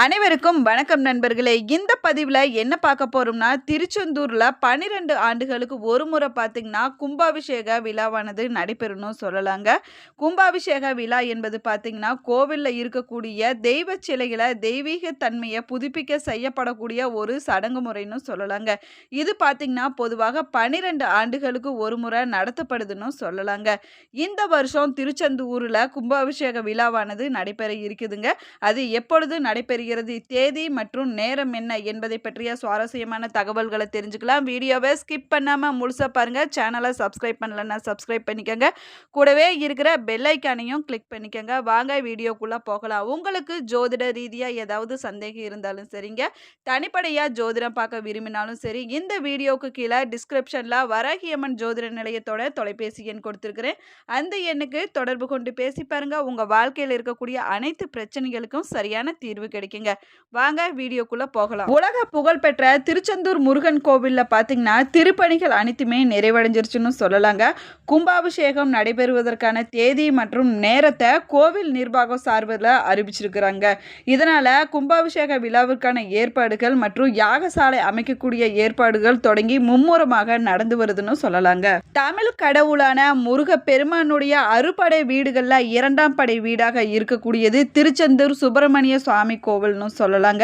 அனைவருக்கும் வணக்கம் நண்பர்களே. இந்த பதிவில் என்ன பார்க்க போகிறோம்னா, திருச்செந்தூரில் 12 ஆண்டுகளுக்கு ஒரு முறை பார்த்திங்கன்னா கும்பாபிஷேக விழாவானது நடைபெறணும் சொல்லலாங்க. கும்பாபிஷேக விழா என்பது பார்த்திங்கன்னா கோவிலில் இருக்கக்கூடிய தெய்வ சிலைகளை தெய்வீக தன்மையை புதுப்பிக்க செய்யப்படக்கூடிய ஒரு சடங்கு முறைன்னு சொல்லலாங்க. இது பார்த்திங்கன்னா பொதுவாக 12 ஆண்டுகளுக்கு ஒரு முறை நடத்தப்படுதுன்னு சொல்லலாங்க. இந்த வருஷம் திருச்செந்தூரில் கும்பாபிஷேக விழாவானது நடைபெற இருக்குதுங்க. அது எப்பொழுது நடைபெறுகிறது, தேதி மற்றும் நேரம் என்ன என்பதை பற்றிய சுவாரஸ்யமான தகவல்களை தெரிஞ்சுக்கலாம். வீடியோவை ஸ்கிப் பண்ணாம முழுசா பாருங்க. சேனலை சப்ஸ்கிரைப் பண்ணலன்னா சப்ஸ்கிரைப் பண்ணிக்கோங்க. கூடவே இருக்கிற பெல் ஐக்கானையும் கிளிக் பண்ணிக்கோங்க. வாங்க வீடியோக்குள்ள போகலாம். உங்களுக்கு ஜோதிட ரீதியா ஏதாவது சந்தேகம் இருந்தாலும் சரிங்க, தனிப்படையா ஜோதிடம் பார்க்க விரும்பினாலும் சரி, இந்த வீடியோக்கு கீழே டிஸ்கிரிப்ஷன்ல வராகியம்மன் ஜோதிட நிலையத்தோட தொலைபேசி எண் கொடுத்திருக்கிறேன். அந்த எண்ணுக்கு தொடர்பு கொண்டு பேசி பாருங்க. உங்க வாழ்க்கையில் இருக்கக்கூடிய அனைத்து பிரச்சனைகளுக்கும் சரியான தீர்வு கிடைக்குங்க. வாங்க வீடியோக்குள்ள போகலாம். உலக புகழ்பெற்ற திருச்செந்தூர் முருகன் கோவில்ல பாத்தீங்கன்னா திருப்பணிகள் அனைத்துமே நிறைவடைஞ்சிருச்சுன்னு சொல்லலாங்க. கும்பாபிஷேகம் நடைபெறுவதற்கான தேதி மற்றும் நேரத்தை கோவில் நிர்வாகம் சார்பில் அறிவிச்சிருக்கிறாங்க. இதனால கும்பாபிஷேக விழாவிற்கான ஏற்பாடுகள் மற்றும் யாகசாலை அமைக்கக்கூடிய ஏற்பாடுகள் தொடங்கி மும்முரமாக நடந்து வருதுன்னு சொல்லலாங்க. தமிழ் கடவுளான முருக பெருமானுடைய அறுபடை வீடுகள்ல இரண்டாம் படை வீடாக இருக்கக்கூடியது திருச்செந்தூர் சுப்பிரமணிய சுவாமி கோவில்னு சொல்லலாங்க.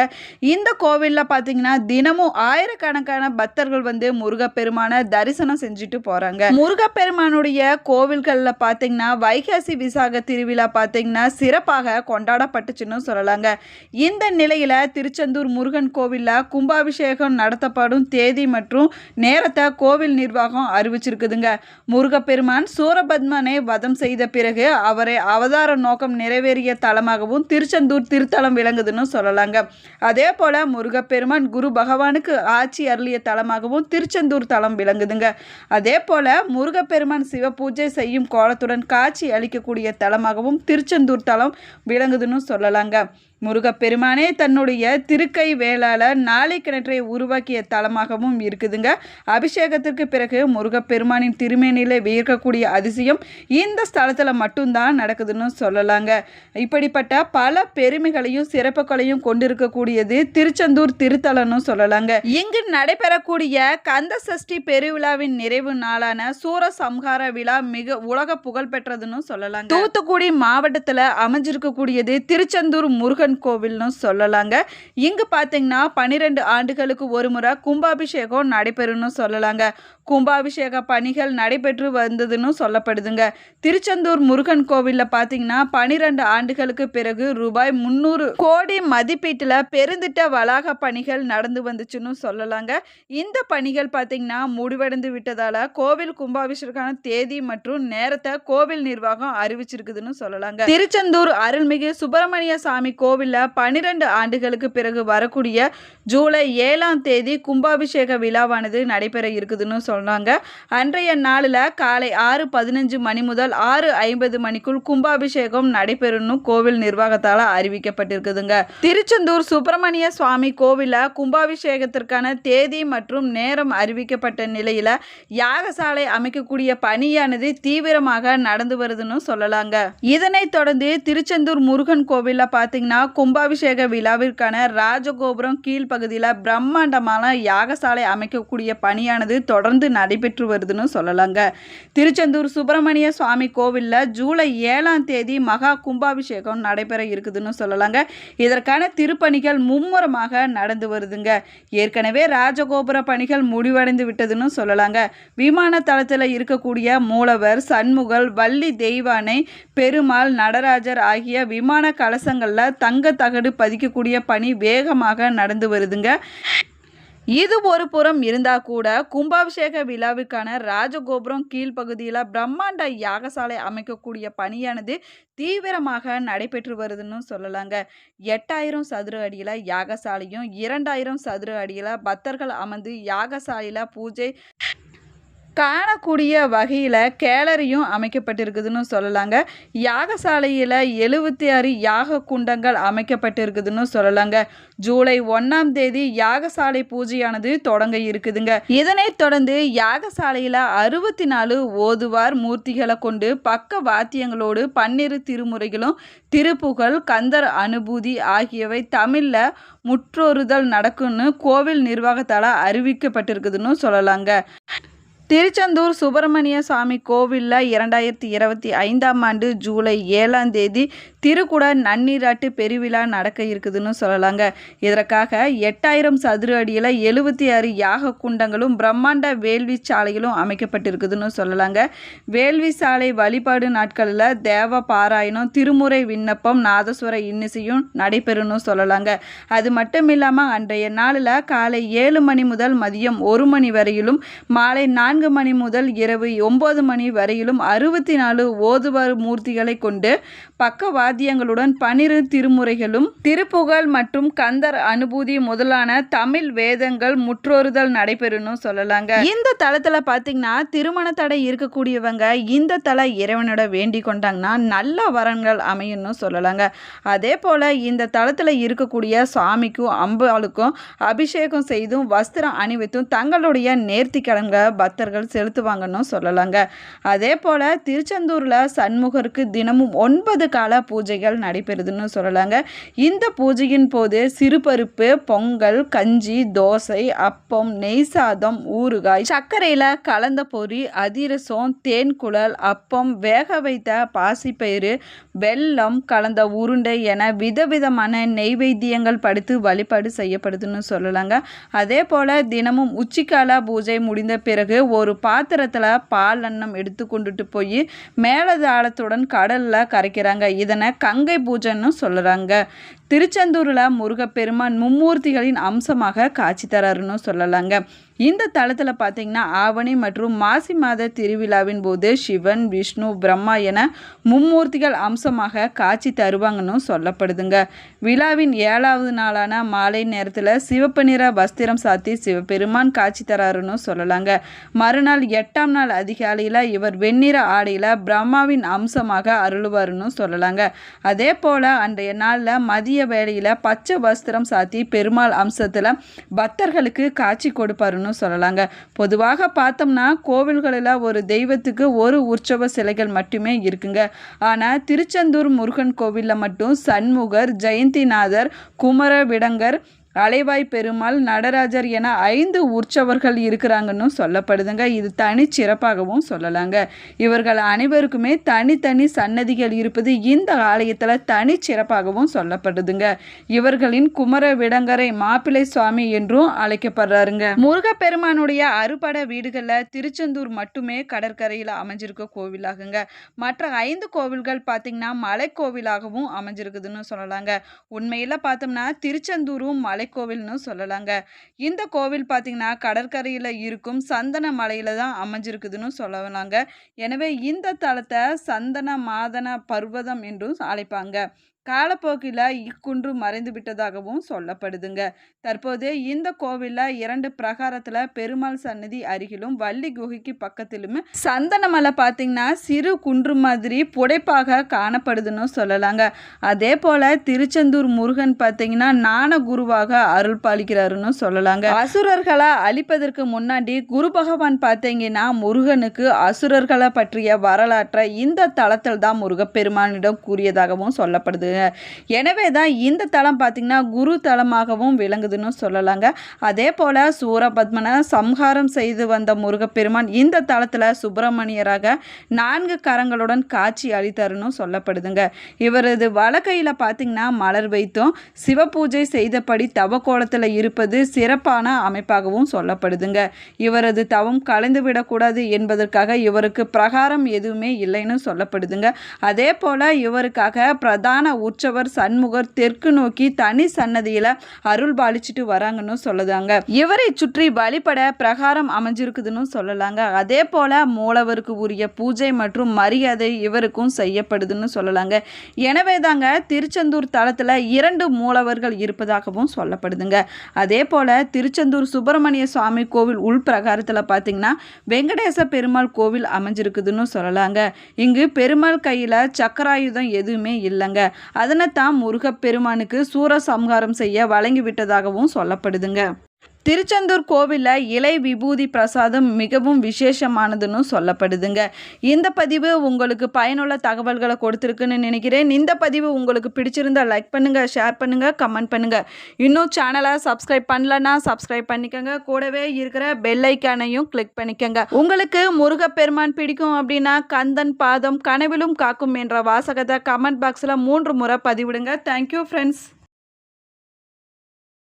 இந்த கோவில்ல பாத்தீங்கன்னா தினமும் ஆயிரக்கணக்கான பக்தர்கள் வந்து முருகப்பெருமான தரிசனம் செஞ்சுட்டு போறாங்க. முருகப்பெருமானுடைய கோவில்கள்ல பாத்தீங்கன்னா வைகாசி விசாக திருவிழா பாத்தீங்கன்னா சிறப்பாக கொண்டாடப்பட்டுச்சுன்னு சொல்லலாங்க. இந்த நிலையில திருச்செந்தூர் முருகன் கோவில்ல கும்பாபிஷேகம் நடத்தப்படும் தேதி மற்றும் நேரத்தை கோவில் நிர்வாகம் அறிவிச்சிருக்குதுங்க. முருகப்பெருமான் சூரபத்மனை வதம் செய்த பிறகு அவரை அவதார நோக்கம் நிறைவேறிய தலமாகவும் திருச்செந்தூர் திருத்தலம் விளங்குதுன்னு சொல்லலாங்க. அதே போல முருகப்பெருமான் குரு பகவானுக்கு ஆட்சி அருளிய தலமாகவும் திருச்செந்தூர் தலம் விளங்குதுங்க. அதே போல முருகப்பெருமான் சிவ பூஜை செய்யும் கோலத்துடன் காட்சி அளிக்கக்கூடிய தலமாகவும் திருச்செந்தூர் தலம் விளங்குதுன்னு சொல்லலாங்க. முருகப்பெருமானே தன்னுடைய திருக்கை வேளால நாளை கிணற்றை உருவாக்கிய தலமாகவும் இருக்குதுங்க. அபிஷேகத்திற்கு பிறகு முருகப்பெருமானின் திருமேனில வியக்கக்கூடிய அதிசயம் இந்த ஸ்தலத்தில் மட்டும்தான் நடக்குதுன்னு சொல்லலாங்க. இப்படிப்பட்ட பல பெருமைகளையும் சிறப்புகளையும் கொண்டிருக்கக்கூடியது திருச்செந்தூர் திருத்தலம்னு சொல்லலாங்க. இங்கு நடைபெறக்கூடிய கந்த சஷ்டி பெருவிழாவின் நிறைவு நாளான சூரசம்ஹார விழா மிக உலக புகழ் பெற்றதுன்னு சொல்லலாங்க. தூத்துக்குடி மாவட்டத்தில் அமைஞ்சிருக்கக்கூடியது திருச்செந்தூர் முருகன் கோவில்னு சொல்லலாங்க. இங்கு பார்த்தீங்கன்னா 12 ஆண்டுகளுக்கு ஒரு முறை கும்பாபிஷேகம் நடைபெறும்னு சொல்லலாங்க. கும்பாபிஷேக பணிகள் நடைபெற்று வந்ததுன்னு சொல்லப்படுதுங்க. திருச்செந்தூர் முருகன் கோவிலில் பார்த்தீங்கன்னா 12 ஆண்டுகளுக்கு பிறகு ரூபாய் 300 கோடி மதிப்பீட்டில் பெருந்திட்ட வளாக பணிகள் நடந்து வந்துச்சுன்னு சொல்லலாங்க. இந்த பணிகள் பார்த்தீங்கன்னா முடிவடைந்து விட்டதால கோவில் கும்பாபிஷேகான தேதி மற்றும் நேரத்தை கோவில் நிர்வாகம் அறிவிச்சிருக்குதுன்னு சொல்லலாங்க. திருச்செந்தூர் அருள்மிகு சுப்பிரமணிய சாமி கோவிலில் 12 ஆண்டுகளுக்கு பிறகு வரக்கூடிய ஜூலை 7ஆம் தேதி கும்பாபிஷேக விழாவானது நடைபெற இருக்குதுன்னு சொன்னாங்க. அன்றைய நாளில் காலை 6:15 மணி முதல் 6:50 மணிக்குள் கும்பாபிஷேகம் நடைபெறும்னு கோவில் நிர்வாகத்தால் அறிவிக்கப்பட்டிருக்குதுங்க. திருச்செந்தூர் சுப்பிரமணிய சுவாமி கோவிலில் கும்பாபிஷேகத்திற்கான தேதி மற்றும் நேரம் அறிவிக்கப்பட்ட நிலையில் யாகசாலை அமைக்கக்கூடிய பணியானது தீவிரமாக நடந்து வருதுன்னு சொல்லலாங்க. இதனைத் தொடர்ந்து திருச்செந்தூர் முருகன் கோவிலில் பார்த்தீங்கன்னா கும்பாபிஷேக விழாவிற்கான ராஜகோபுரம் கீழ்ப்பகுதியில் பிரம்மாண்டமான யாகசாலை அமைக்கக்கூடிய பணியானது தொடர்ந்து நடைபெற்று வருதுன்னு சொல்லலாங்க. திருச்செந்தூர் சுப்பிரமணிய சுவாமி கோவிலில் ஜூலை 7ஆம் தேதி மகா கும்பாபிஷேகம் நடைபெற இருக்குதுன்னு சொல்லலாங்க. இதற்கான திருப்பணிகள் மும்முரமாக நடந்து வருதுங்க. ஏற்கனவே ராஜகோபுர பணிகள் முடிவடைந்து விட்டதுன்னு சொல்லலாங்க. விமான தளத்தில் இருக்கக்கூடிய மூலவர், சண்முகல், வள்ளி தெய்வானை, பெருமாள், நடராஜர் ஆகிய விமான கலசங்களில் தங்க தகடு பதிக்கக்கூடிய பணி வேகமாக நடந்து வருதுங்க. இது ஒரு புறம் இருந்தால் கூட கும்பாபிஷேக விழாவுக்கான ராஜகோபுரம் கீழ்ப்பகுதியில் பிரம்மாண்ட யாகசாலை அமைக்கக்கூடிய பணியானது தீவிரமாக நடைபெற்று வருதுன்னு சொல்லலாங்க. 8000 சதுர அடியில் யாகசாலையும் 2000 சதுர அடியில் பக்தர்கள் அமர்ந்து யாகசாலையில் பூஜை காணக்கூடிய வகையில் கேலரியும் அமைக்கப்பட்டிருக்குதுன்னு சொல்லலாங்க. யாகசாலையில் 76 யாக குண்டங்கள் அமைக்கப்பட்டிருக்குதுன்னு சொல்லலாங்க. ஜூலை 1ஆம் தேதி யாகசாலை பூஜையானது தொடங்க இருக்குதுங்க. இதனைத் தொடர்ந்து யாகசாலையில் 64 ஓதுவார் மூர்த்திகளை கொண்டு பக்க வாத்தியங்களோடு 12 திருமுறைகளும் திருப்புகழ் கந்தர் அனுபூதி ஆகியவை தமிழில் முற்றொருதல் நடக்கும்னு கோவில் நிர்வாகத்தால் அறிவிக்கப்பட்டிருக்குதுன்னு சொல்லலாங்க. திருச்செந்தூர் சுப்பிரமணிய சுவாமி கோவிலில் 2025ஆம் ஆண்டு ஜூலை 7ஆம் தேதி திருக்குட நன்னீராட்டு பெருவிழா நடக்க இருக்குதுன்னு சொல்லலாங்க. இதற்காக 8000 சதுர அடியில் 76 யாக குண்டங்களும் பிரம்மாண்ட வேள்வி சாலைகளும் அமைக்கப்பட்டிருக்குதுன்னு சொல்லலாங்க. வேள்வி சாலை வழிபாடு நாட்களில் தேவ பாராயணம், திருமுறை விண்ணப்பம், நாதஸ்வர இன்னிசையும் நடைபெறும்னு சொல்லலாங்க. அது மட்டும் இல்லாமல் அன்றைய நாளில் காலை 7 மணி முதல் மதியம் 1 மணி வரையிலும், மாலை 4 மணி முதல் இரவு 9 மணி வரையிலும் 64 ஓதுவார் மூர்த்திகளை கொண்டு பக்க வாத்தியங்களுடன் 12 திருமுறைகளும் திருப்புகழ் மற்றும் கந்தர் அனுபூதி முதலான தமிழ் வேதங்கள் முற்றொருதல் நடைபெறும்னு சொல்லலாங்க. இந்த தலத்தில் பார்த்தீங்கன்னா திருமண தடை இருக்கக்கூடியவங்க இந்த தல இறைவனோட வேண்டிக் கொண்டாங்கன்னா நல்ல வரன்கள் அமையும்னு சொல்லலாங்க. அதே போல் இந்த தலத்தில் இருக்கக்கூடிய சுவாமிக்கும் அம்பாளுக்கும் அபிஷேகம் செய்தும் வஸ்திரம் அணிவித்தும் தங்களுடைய நேர்த்தி கடன்களை பக்தர்கள் செலுத்துவாங்கன்னு சொல்லலாங்க. அதே போல் திருச்செந்தூரில் சண்முகருக்கு தினமும் 9 கால பூஜைகள் நடைபெறுதுன்னு சொல்லலாங்க. இந்த பூஜையின் போது சிறுபருப்பு, பொங்கல், கஞ்சி, தோசை, அப்பம், நெய் சாதம், ஊறுகாய், சர்க்கரையில் கலந்த பொரி, அதிரசம், தேன் குழல், அப்பம், வேக வைத்த பாசிப்பயிறு, வெல்லம் கலந்த உருண்டை என விதவிதமான நெய்வேத்தியங்கள் படைத்து வழிபாடு செய்யப்படுதுன்னு சொல்லலாங்க. அதே போல் தினமும் உச்சிக்கால பூஜை முடிந்த பிறகு ஒரு பாத்திரத்தில் பால் அன்னம் எடுத்து கொண்டுட்டு போய் மேலதாளத்துடன் கடலில் கரைக்கிறாங்க. இதனை கங்கை பூஜைன்னு சொல்கிறாங்க. திருச்செந்தூரில் முருகப்பெருமான் மும்மூர்த்திகளின் அம்சமாக காட்சி தராருன்னு சொல்லலாங்க. இந்த தலத்தில் பார்த்திங்கன்னா ஆவணி மற்றும் மாசி மாத திருவிழாவின் போது சிவன், விஷ்ணு, பிரம்மா என மும்மூர்த்திகள் அம்சமாக காட்சி தருவாங்கன்னு சொல்லப்படுதுங்க. விழாவின் 7வது நாளான மாலை நேரத்தில் சிவப்பு நிற வஸ்திரம் சாத்தி சிவபெருமான் காட்சி தராருன்னு சொல்லலாங்க. மறுநாள் 8ஆம் நாள் அதிகாலையில் இவர் வெண்ணிற ஆடையில் பிரம்மாவின் அம்சமாக அருளுவாருன்னு சொல்லலாங்க. அதே போல் அன்றைய நாளில் மதிய வேளையில் பச்சை வஸ்திரம் சாத்தி பெருமாள் அம்சத்தில் பக்தர்களுக்கு காட்சி கொடுப்பாருன்னு சொல்லலாங்க. பொதுவாக பார்த்தோம்னா கோவில்களில் ஒரு தெய்வத்துக்கு ஒரு உற்சவ சிலைகள் மட்டுமே இருக்குங்க. ஆனால் திருச்செந்தூர் முருகன் கோவிலில் மட்டும் சண்முகர், ஜெயந்திநாதர், குமர விடங்கர், அலைவாய் பெருமாள், நடராஜர் என 5 உற்சவர்கள் இருக்கிறாங்கன்னு சொல்லப்படுதுங்க. இது தனி சிறப்பாகவும் சொல்லலாங்க. இவர்கள் அனைவருக்குமே தனித்தனி சன்னதிகள் இருப்பது இந்த ஆலயத்தில் தனி சிறப்பாகவும் சொல்லப்படுதுங்க. இவர்களின் குமர விடங்கரை மாப்பிள்ளை சுவாமி என்றும் அழைக்கப்படுறாருங்க. முருகப்பெருமானுடைய அறுபட வீடுகளில் திருச்செந்தூர் மட்டுமே கடற்கரையில் அமைஞ்சிருக்க கோவிலாகுங்க. மற்ற 5 கோவில்கள் பார்த்திங்கன்னா மலை கோவிலாகவும் அமைஞ்சிருக்குதுன்னு சொல்லலாங்க. உண்மையில் பார்த்தோம்னா திருச்செந்தூரும் மலைக்கோவில்னு சொல்லலாங்க. இந்த கோவில் பார்த்திங்கன்னா கடற்கரையில் இருக்கும் சந்தன மலையில் தான் அமைஞ்சிருக்குதுன்னு சொல்லலாங்க. எனவே இந்த தலத்தை சந்தன மாதன பர்வதம் என்றும் அழைப்பாங்க. காலப்போக்கில் இக்குன்று மறைந்து விட்டதாகவும் சொல்லப்படுதுங்க. தற்போது இந்த கோவிலில் 2 பிரகாரத்தில் பெருமாள் சன்னதி அருகிலும் வள்ளி குகைக்கு பக்கத்திலும் சந்தன மலை பார்த்திங்கன்னா சிறு குன்று மாதிரி புடைப்பாக காணப்படுதுன்னு சொல்லலாங்க. அதே போல் திருச்செந்தூர் முருகன் பார்த்திங்கன்னா ஞான குருவாக அருள் பாலிக்கிறாருன்னு சொல்லலாங்க. அசுரர்களை அழிப்பதற்கு முன்னாடி குரு பகவான் பார்த்திங்கன்னா முருகனுக்கு அசுரர்களை பற்றிய வரலாற்றை இந்த தலத்தில் தான் முருகப்பெருமானிடம் கூறியதாகவும் சொல்லப்படுது. எனவே தான் இந்த தலம் பார்த்திங்கன்னா குரு தலமாகவும் விளங்குதுன்னு சொல்லலாங்க. அதே போல் சூரபத்மனை சம்ஹாரம் செய்து வந்த முருகப்பெருமான் இந்த தலத்தில் சுப்பிரமணியராக 4 கரங்களுடன் காட்சி அளித்தாருன்னு சொல்லப்படுதுங்க. இவரது வலக்கையில் பார்த்திங்கன்னா மலர் வைத்தும் சிவபூஜை செய்தபடி தவக்கோலத்தில் இருப்பது சிறப்பான அமைப்பாகவும் சொல்லப்படுதுங்க. இவரது தவம் கலைந்துவிடக்கூடாது என்பதற்காக இவருக்கு பிரகாரம் எதுவுமே இல்லைன்னு சொல்லப்படுதுங்க. அதே போல் இவருக்காக பிரதான உற்சவர் சண்முகர் தெற்கு நோக்கி தனி சன்னதியில் அருள் பாலிச்சிட்டு வராங்கன்னு சொல்லுதாங்க. இவரை சுற்றி வழிபட பிரகாரம் அமைஞ்சிருக்குதுன்னு சொல்லலாங்க. அதே போல் மூலவருக்கு உரிய பூஜை மற்றும் மரியாதை இவருக்கும் செய்யப்படுதுன்னு சொல்லலாங்க. எனவே தாங்க திருச்செந்தூர் தலத்தில் 2 மூலவர்கள் இருப்பதாகவும் சொல்லப்படுதுங்க. அதே போல் திருச்செந்தூர் சுப்பிரமணிய சுவாமி கோவில் உள் பிரகாரத்தில் பார்த்தீங்கன்னா வெங்கடேச பெருமாள் கோவில் அமைஞ்சிருக்குதுன்னு சொல்லலாங்க. இங்கு பெருமாள் கையில் சக்கராயுதம் எதுவுமே இல்லைங்க. அதனை தான் முருகப்பெருமானுக்கு சூரசம்ஹாரம் செய்ய வழங்கி விட்டதாகவும் சொல்லப்படுதுங்க. திருச்செந்தூர் கோவிலில் இலை விபூதி பிரசாதம் மிகவும் விசேஷமானதுன்னு சொல்லப்படுதுங்க. இந்த பதிவு உங்களுக்கு பயனுள்ள தகவல்களை கொடுத்துருக்குன்னு நினைக்கிறேன். இந்த பதிவு உங்களுக்கு பிடிச்சிருந்தா லைக் பண்ணுங்கள், ஷேர் பண்ணுங்கள், கமெண்ட் பண்ணுங்கள். இன்னும் சேனலை சப்ஸ்கிரைப் பண்ணலன்னா சப்ஸ்கிரைப் பண்ணிக்கோங்க. கூடவே இருக்கிற பெல் ஐக்கானையும் கிளிக் பண்ணிக்கோங்க. உங்களுக்கு முருகப்பெருமான் பிடிக்கும் அப்படின்னா கந்தன் பாதம் கனவிலும் காக்கும் என்ற வாசகத்தை கமெண்ட் பாக்ஸில் 3 முறை பதிவிடுங்க. Thank you friends.